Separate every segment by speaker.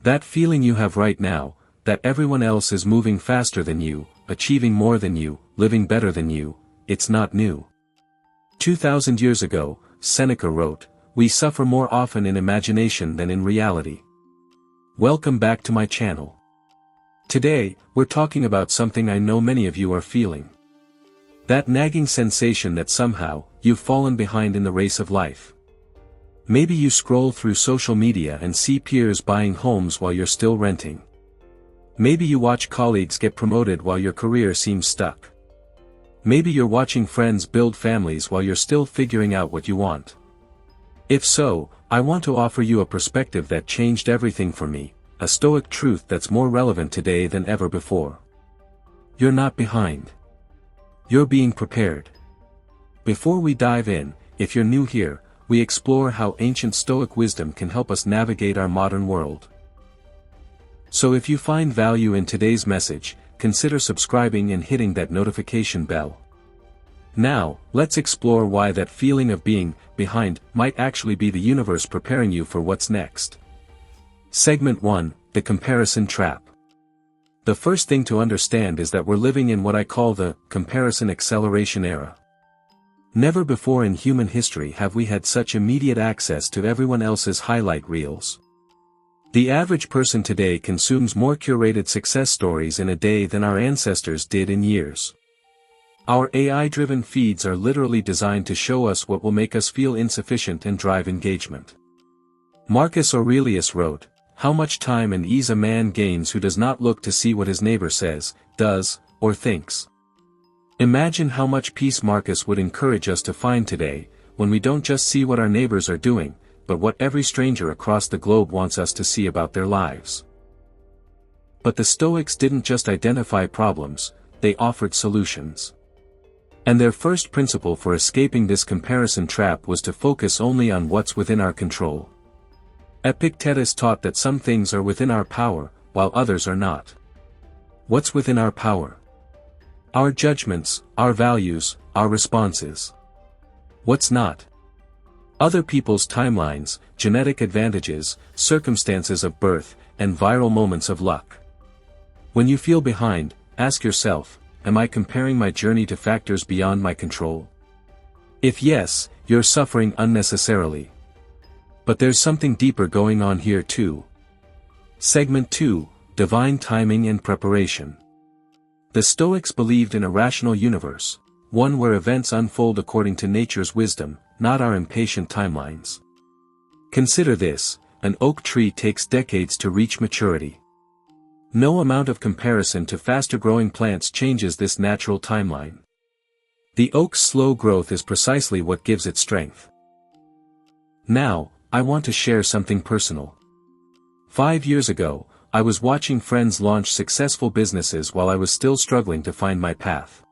Speaker 1: That feeling you have right now, that everyone else is moving faster than you, achieving more than you, living better than you, it's not new. 2,000 years ago, Seneca wrote, "We suffer more often in imagination than in reality." Welcome back to my channel. Today, we're talking about something I know many of you are feeling. That nagging sensation that somehow, you've fallen behind in the race of life. Maybe you scroll through social media and see peers buying homes while you're still renting. Maybe you watch colleagues get promoted while your career seems stuck. Maybe you're watching friends build families while you're still figuring out what you want. If so, I want to offer you a perspective that changed everything for me, a Stoic truth that's more relevant today than ever before. You're not behind. You're being prepared. Before we dive in, if you're new here, we explore how ancient Stoic wisdom can help us navigate our modern world. So if you find value in today's message, consider subscribing and hitting that notification bell. Now, let's explore why that feeling of being behind might actually be the universe preparing you for what's next. Segment 1, The Comparison Trap. The first thing to understand is that we're living in what I call the comparison acceleration era. Never before in human history have we had such immediate access to everyone else's highlight reels. The average person today consumes more curated success stories in a day than our ancestors did in years. Our AI-driven feeds are literally designed to show us what will make us feel insufficient and drive engagement. Marcus Aurelius wrote, "How much time and ease a man gains who does not look to see what his neighbor says, does, or thinks." Imagine how much peace Marcus would encourage us to find today, when we don't just see what our neighbors are doing, but what every stranger across the globe wants us to see about their lives. But the Stoics didn't just identify problems, they offered solutions. And their first principle for escaping this comparison trap was to focus only on what's within our control. Epictetus taught that some things are within our power, while others are not. What's within our power? Our judgments, our values, our responses. What's not? Other people's timelines, genetic advantages, circumstances of birth, and viral moments of luck. When you feel behind, ask yourself, am I comparing my journey to factors beyond my control? If yes, you're suffering unnecessarily. But there's something deeper going on here too. Segment 2, Divine Timing and Preparation. The Stoics believed in a rational universe, one where events unfold according to nature's wisdom, not our impatient timelines. Consider this, an oak tree takes decades to reach maturity. No amount of comparison to faster-growing plants changes this natural timeline. The oak's slow growth is precisely what gives it strength. Now, I want to share something personal. 5 years ago, I was watching friends launch successful businesses while I was still struggling to find my path.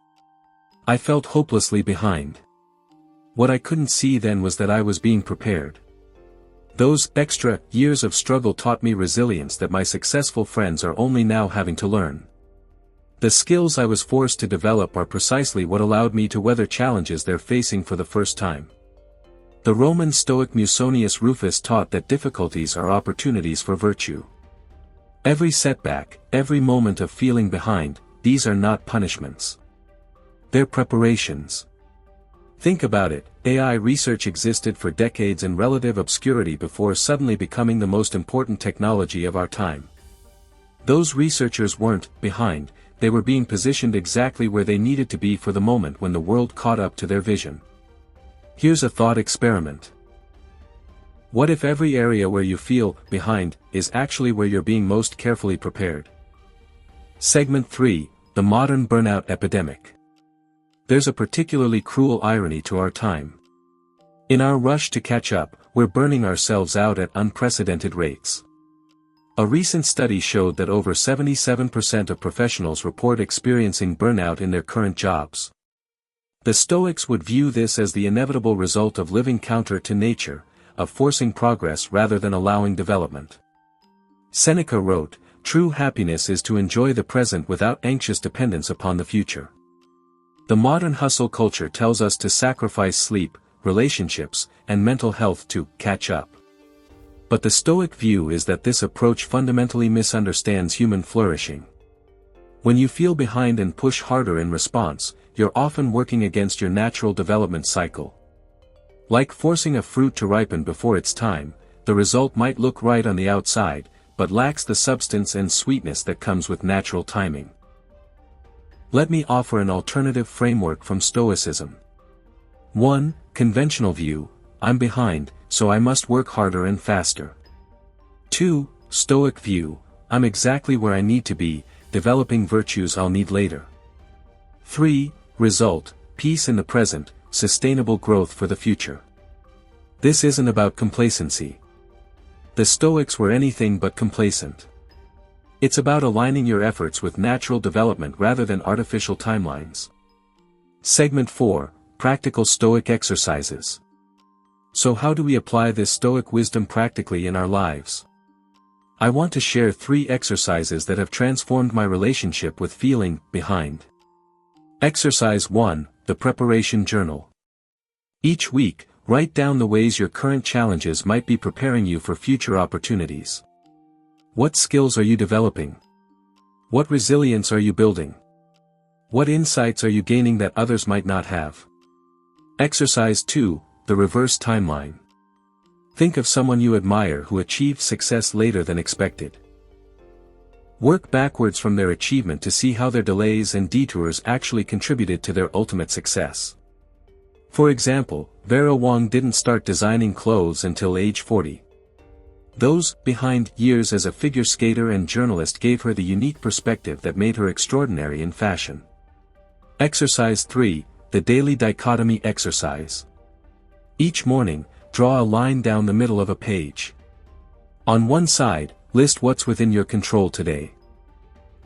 Speaker 1: I felt hopelessly behind. What I couldn't see then was that I was being prepared. Those extra years of struggle taught me resilience that my successful friends are only now having to learn. The skills I was forced to develop are precisely what allowed me to weather challenges they're facing for the first time. The Roman Stoic Musonius Rufus taught that difficulties are opportunities for virtue. Every setback, every moment of feeling behind, these are not punishments. They're preparations. Think about it, AI research existed for decades in relative obscurity before suddenly becoming the most important technology of our time. Those researchers weren't behind, they were being positioned exactly where they needed to be for the moment when the world caught up to their vision. Here's a thought experiment. What if every area where you feel behind is actually where you're being most carefully prepared? Segment 3, The Modern Burnout Epidemic. There's a particularly cruel irony to our time. In our rush to catch up, we're burning ourselves out at unprecedented rates. A recent study showed that over 77% of professionals report experiencing burnout in their current jobs. The Stoics would view this as the inevitable result of living counter to nature, of forcing progress rather than allowing development. Seneca wrote, "True happiness is to enjoy the present without anxious dependence upon the future." The modern hustle culture tells us to sacrifice sleep, relationships, and mental health to catch up. But the Stoic view is that this approach fundamentally misunderstands human flourishing. When you feel behind and push harder in response, you're often working against your natural development cycle. Like forcing a fruit to ripen before its time, the result might look right on the outside, but lacks the substance and sweetness that comes with natural timing. Let me offer an alternative framework from Stoicism. 1. Conventional view: I'm behind, so I must work harder and faster. 2. Stoic view: I'm exactly where I need to be, developing virtues I'll need later. 3. Result: peace in the present, sustainable growth for the future. This isn't about complacency. The Stoics were anything but complacent. It's about aligning your efforts with natural development rather than artificial timelines. Segment 4: Practical Stoic Exercises. So how do we apply this Stoic wisdom practically in our lives? I want to share 3 exercises that have transformed my relationship with feeling behind. Exercise 1: The Preparation Journal. Each week, write down the ways your current challenges might be preparing you for future opportunities. What skills are you developing? What resilience are you building? What insights are you gaining that others might not have? Exercise 2: The Reverse Timeline. Think of someone you admire who achieved success later than expected. Work backwards from their achievement to see how their delays and detours actually contributed to their ultimate success. For example, Vera Wang didn't start designing clothes until age 40. Those behind years as a figure skater and journalist gave her the unique perspective that made her extraordinary in fashion. Exercise 3: The Daily Dichotomy Exercise. Each morning, draw a line down the middle of a page. On one side, list what's within your control today.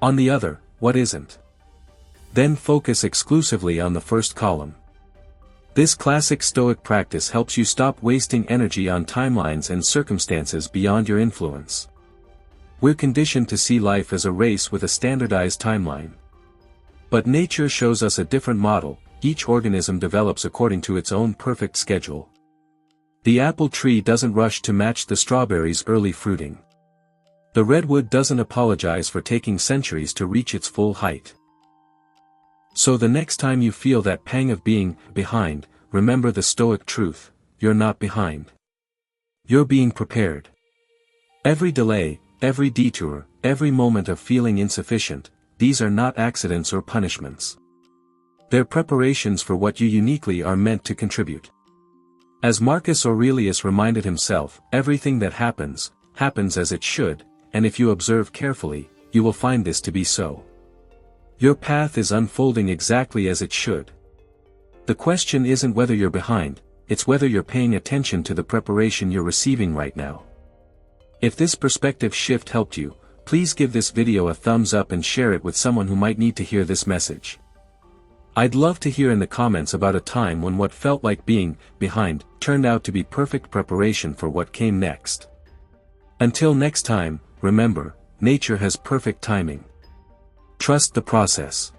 Speaker 1: On the other, what isn't. Then focus exclusively on the first column. This classic Stoic practice helps you stop wasting energy on timelines and circumstances beyond your influence. We're conditioned to see life as a race with a standardized timeline. But nature shows us a different model: each organism develops according to its own perfect schedule. The apple tree doesn't rush to match the strawberry's early fruiting. The redwood doesn't apologize for taking centuries to reach its full height. So the next time you feel that pang of being behind, remember the Stoic truth: you're not behind. You're being prepared. Every delay, every detour, every moment of feeling insufficient, these are not accidents or punishments. They're preparations for what you uniquely are meant to contribute. As Marcus Aurelius reminded himself, everything that happens, happens as it should, and if you observe carefully, you will find this to be so. Your path is unfolding exactly as it should. The question isn't whether you're behind, it's whether you're paying attention to the preparation you're receiving right now. If this perspective shift helped you, please give this video a thumbs up and share it with someone who might need to hear this message. I'd love to hear in the comments about a time when what felt like being behind turned out to be perfect preparation for what came next. Until next time, remember, nature has perfect timing. Trust the process.